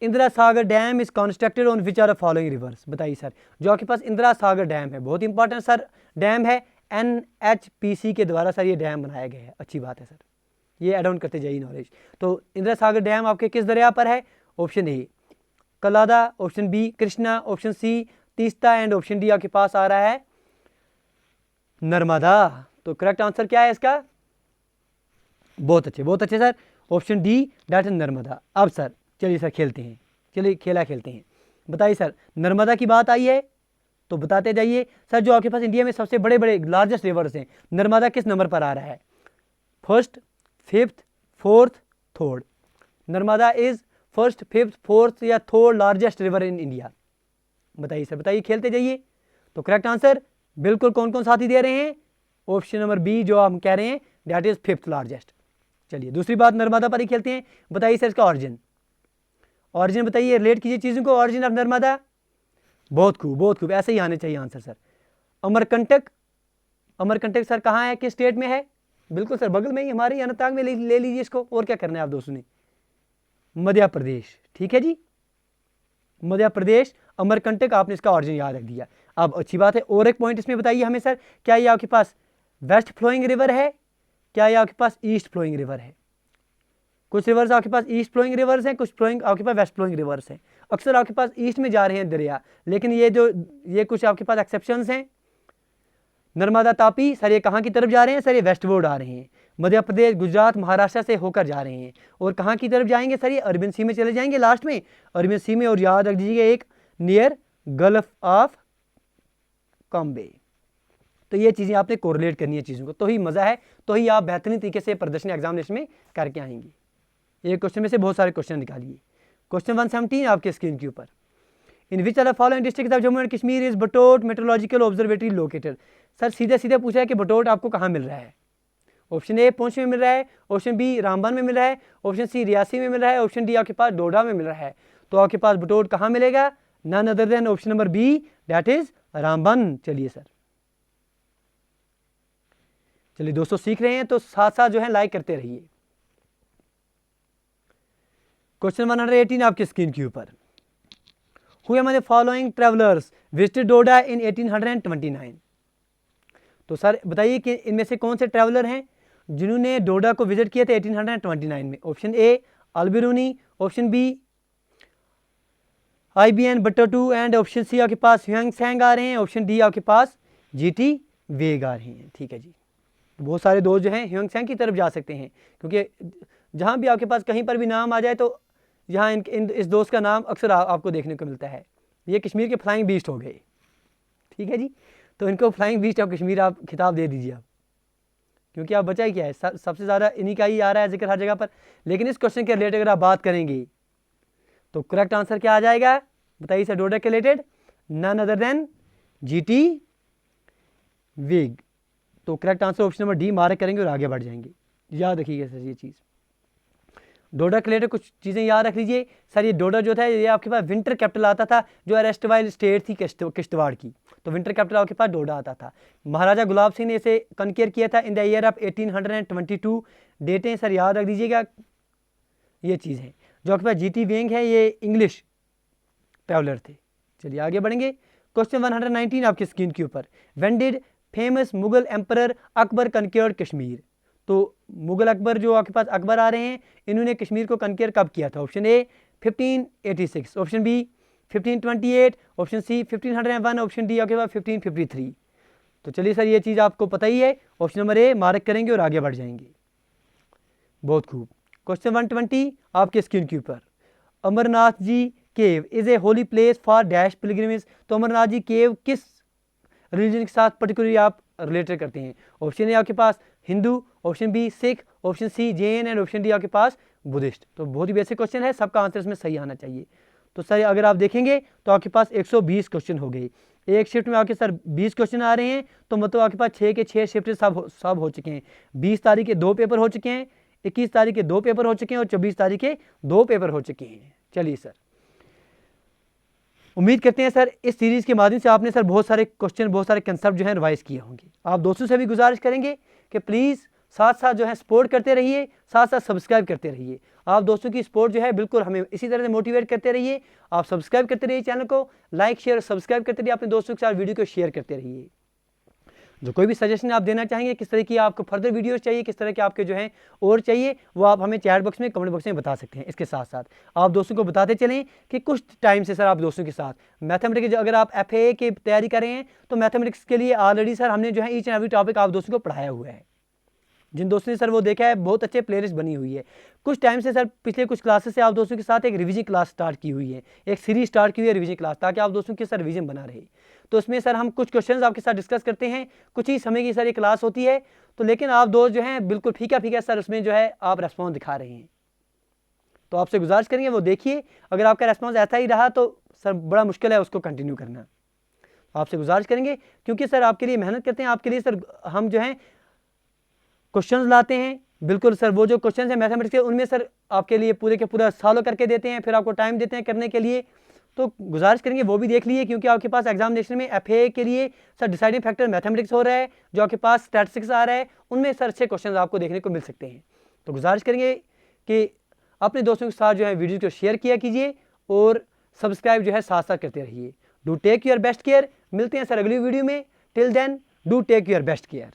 Indira Sagar dam is constructed on which are the following rivers. बताइए सर, जो आपके पास इंदिरा सागर डैम है बहुत इंपॉर्टेंट सर डैम है, NHPC के द्वारा सर ये डैम बनाया गया है। अच्छी बात है सर, ये एड ऑन करते जाइए नॉलेज। तो इंदिरा सागर डैम आपके किस दरिया पर है? Option A Kalada, option B Krishna, option C Teesta and option D आपके पास आ रहा है नर्मदा। तो करेक्ट आंसर क्या है इसका? बहुत अच्छे sir, option D that is Narmada. अब सर चलिए सर खेलते हैं, चलिए खेला खेलते हैं। बताइए सर, नर्मदा की बात आई है तो बताते जाइए सर, जो आपके पास इंडिया में सबसे बड़े बड़े लार्जेस्ट रिवर्स हैं, नर्मदा किस नंबर पर आ रहा है? 1st, 5th, 4th, 3rd। Narmada is 1st, 5th, 4th या 3rd largest river in India. बताइए सर, बताइए, खेलते जाइए। तो करेक्ट आंसर बिल्कुल कौन कौन साथी दे रहे हैं? ऑप्शन नंबर बी जो हम कह रहे हैं दैट इज 5th लार्जेस्ट। चलिए दूसरी बात नर्मदा पर ही खेलते हैं। बताइए सर इसका ऑरिजिन बताइए, रिलेट कीजिए चीज़ों को। ऑरिजिन ऑफ नर्मदा, बहुत खूब ऐसे ही आने चाहिए answer sir. Amarkantak, Amarkantak sir कहाँ है, किस स्टेट में है? बिल्कुल सर बगल में ही हमारे अनंतनाग में ले लीजिए इसको, और क्या करना है आप दोस्तों ने, मध्य प्रदेश। ठीक है जी, मध्य प्रदेश, अमरकंटक, आपने इसका ऑरिजिन याद रख दिया। अब अच्छी बात है, और एक पॉइंट इसमें बताइए हमें सर, क्या ये आपके पास वेस्ट फ्लोइंग रिवर है, क्या ये आपके पास ईस्ट फ्लोइंग रिवर है? कुछ रिवर्स आपके पास ईस्ट फ्लोइंग रिवर्स हैं, कुछ फ्लोइंग आपके पास वेस्ट फ्लोइंग रिवर्स हैं। अक्सर आपके पास ईस्ट में जा रहे हैं दरिया, लेकिन ये कुछ आपके पास एक्सेप्शंस हैं। नर्मदा तापी सर ये कहाँ की तरफ जा रहे हैं? सर ये वेस्टवर्ड आ रहे हैं, मध्य प्रदेश, गुजरात, महाराष्ट्र से होकर जा रहे हैं। और कहाँ की तरफ जाएंगे सर? ये अरबियन सी में चले जाएंगे लास्ट में, अरबियन सी में। और याद रख दीजिएगा एक नियर गल्फ ऑफ कॉम्बे। तो ये चीज़ें आपने कोरिलेट करनी है चीज़ों को, तो ही मज़ा है, तो ही आप बेहतरीन तरीके से प्रदर्शन एग्जामिनेशन में करके आएंगे। एक क्वेश्चन में से बहुत सारे क्वेश्चन निकालिए। क्वेश्चन 117 आपके स्क्रीन के ऊपर, in which are the following district of Jammu and Kashmir is Batote meteorological observatory located? Sir सीधे सीधे पूछा है कि बटोट आपको कहाँ मिल रहा है। ऑप्शन ए पुंछ में मिल रहा है, ऑप्शन बी रामबन में मिल रहा है, ऑप्शन सी रियासी में मिल रहा है, ऑप्शन डी आपके पास डोडा में मिल रहा है। तो आपके पास बटोट कहाँ मिलेगा? None other than option number B, that is Ramban. चलिए सर, चलिए दोस्तों सीख रहे हैं तो साथ साथ जो है लाइक करते रहिए। क्वेश्चन 118 आपके स्क्रीन के ऊपर, who among the following travellers visited Doda in 1829? तो सर बताइए कि इनमें से कौन से ट्रैवलर हैं जिन्होंने डोडा को विजिट किया था 1829 में? Option A Alberuni, option B IBN Battuta, and option C आपके पास ह्यूएंगसैंग आ रहे हैं, ऑप्शन डी आपके पास GT वेग आ रहे हैं। ठीक है जी, बहुत सारे दोस्त जो हैं ह्यूएंगसैंग की तरफ जा सकते हैं, क्योंकि जहाँ भी आपके पास कहीं पर भी नाम आ जाए तो यहाँ इस दोस्त का नाम अक्सर आपको देखने को मिलता है। ये कश्मीर के फ्लाइंग बीस्ट हो गए। ठीक है जी, तो इनको फ्लाइंग बीस्ट ऑफ कश्मीर आप खिताब दे दीजिए आप, क्योंकि आप बचा ही क्या है, सबसे ज़्यादा इन्हीं का ही आ रहा है जिक्र हर जगह पर। लेकिन इस क्वेश्चन के रिलेटेड अगर आप बात करेंगे तो करेक्ट आंसर क्या आ जाएगा? बताइए सर, डोडा के related none other than GT वेग। तो correct answer option number D mark करेंगे और आगे बढ़ जाएंगे। याद रखिएगा सर ये चीज़, डोडा के रिलेटेड कुछ चीज़ें याद रख लीजिए सर। ये डोडा जो था ये आपके पास विंटर कैपिटल आता था, जो एरेस्टवाइल स्टेट थी किश्तवाड़ की, तो विंटर कैपिटल आपके पास डोडा आता था। महाराजा गुलाब सिंह ने इसे कनकेयर किया था इन द ईयर ऑफ 1822। डेटें सर याद रख दीजिएगा। ये चीज़ है जो आपके पास GT वेंग है, ये इंग्लिश ट्रैवलर थे। चलिए आगे बढ़ेंगे। क्वेश्चन 119 आपकी स्क्रीन के ऊपर, when did famous Mughal emperor Akbar conquered Kashmir? तो मुगल अकबर जो आपके पास अकबर आ रहे हैं, इन्होंने कश्मीर को कनकेयर कब किया था? Option A 1586, option B 1528, option C 1501, option D आपके पास 1553। तो चलिए सर ये चीज़ आपको पता ही है, ऑप्शन नंबर ए मार्क करेंगे और आगे बढ़ जाएंगे। बहुत खूब। क्वेश्चन 120 आपके स्क्रीन के ऊपर, Amarnath ji cave is a holy place for dash pilgrimage? तो अमरनाथ जी केव किस रिलीजन के साथ पर्टिकुलरली आप रिलेटेड करते हैं? ऑप्शन ए आपके पास Hindu, option B Sikh, option C Jain, and option D आपके पास बुद्धिस्ट। तो बहुत ही बेसिक क्वेश्चन है, सबका आंसर इसमें सही आना चाहिए। तो सर अगर आप देखेंगे तो आपके पास 120 क्वेश्चन हो गए। एक शिफ्ट में आपके सर 20 क्वेश्चन आ रहे हैं, तो मतलब आपके पास 6 के 6 शिफ्ट सब हो चुके हैं। 20 तारीख के 2 पेपर हो चुके हैं, 21 तारीख के 2 पेपर हो चुके हैं, और 24 तारीख के 2 पेपर हो चुके हैं। चलिए सर, उम्मीद करते हैं सर इस सीरीज़ के माध्यम से आपने सर बहुत सारे क्वेश्चन, बहुत सारे कंसेप्ट जो है रिवाइज किए होंगे। आप दोस्तों से भी गुजारिश करेंगे कि प्लीज़ साथ साथ जो है सपोर्ट करते रहिए, साथ साथ सब्सक्राइब करते रहिए। आप दोस्तों की सपोर्ट जो है बिल्कुल हमें इसी तरह से मोटिवेट करते रहिए। आप सब्सक्राइब करते रहिए चैनल को, लाइक शेयर सब्सक्राइब करते रहिए, अपने दोस्तों के साथ वीडियो को शेयर करते रहिए। जो कोई भी सजेशन आप देना चाहेंगे, किस तरह की आपको फर्दर वीडियोस चाहिए, किस तरह के आपके जो हैं और चाहिए, वो आप हमें चैट बॉक्स में, कमेंट बॉक्स में बता सकते हैं। इसके साथ साथ आप दोस्तों को बताते चलें कि कुछ टाइम से सर आप दोस्तों के साथ मैथमेटिक्स, अगर आप FAA की तैयारी कर रहे हैं तो मैथमेटिक्स के लिए ऑलरेडी सर हमने जो है ईच एंड एवरी टॉपिक आप दोस्तों को पढ़ाया हुआ है। जिन दोस्तों ने सर वो देखा है, बहुत अच्छे प्लेलिस्ट बनी हुई है। कुछ टाइम से सर पिछले कुछ क्लासेस से आप दोस्तों के साथ एक रिवीजन क्लास स्टार्ट की हुई है, एक सीरीज स्टार्ट की हुई है रिवीजन क्लास, ताकि आप दोस्तों के सर रिवीजन बना रहे। तो उसमें सर हम कुछ क्वेश्चंस आपके साथ डिस्कस करते हैं, कुछ ही समय की सर ये क्लास होती है। तो लेकिन आप दोस्त जो हैं बिल्कुल फीका फीका सर उसमें जो है आप रेस्पॉन्स दिखा रहे हैं। तो आपसे गुजारिश करेंगे वो देखिए, अगर आपका रेस्पॉन्स ऐसा ही रहा तो सर बड़ा मुश्किल है उसको कंटिन्यू करना। आपसे गुजारिश करेंगे, क्योंकि सर आपके लिए मेहनत करते हैं, आपके लिए सर हम जो हैं क्वेश्चंस लाते हैं। बिल्कुल सर, वो जो क्वेश्चंस हैं मैथमेटिक्स के, उनमें सर आपके लिए पूरे के पूरा सॉल्व करके देते हैं, फिर आपको टाइम देते हैं करने के लिए। तो गुजारिश करेंगे वो भी देख लीजिए, क्योंकि आपके पास एग्जामिनेशन में FA के लिए सर डिसाइडिंग फैक्टर मैथमेटिक्स हो रहा है, जो आपके पास स्टैटिस्टिक्स आ रहा है, उनमें सर अच्छे क्वेश्चन आपको देखने को मिल सकते हैं। तो गुजारिश करेंगे कि अपने दोस्तों के साथ जो है वीडियो को शेयर किया कीजिए और सब्सक्राइब जो है साथ साथ करते रहिए। Do take your best care. मिलते हैं सर अगली वीडियो में। Till then do take your best care.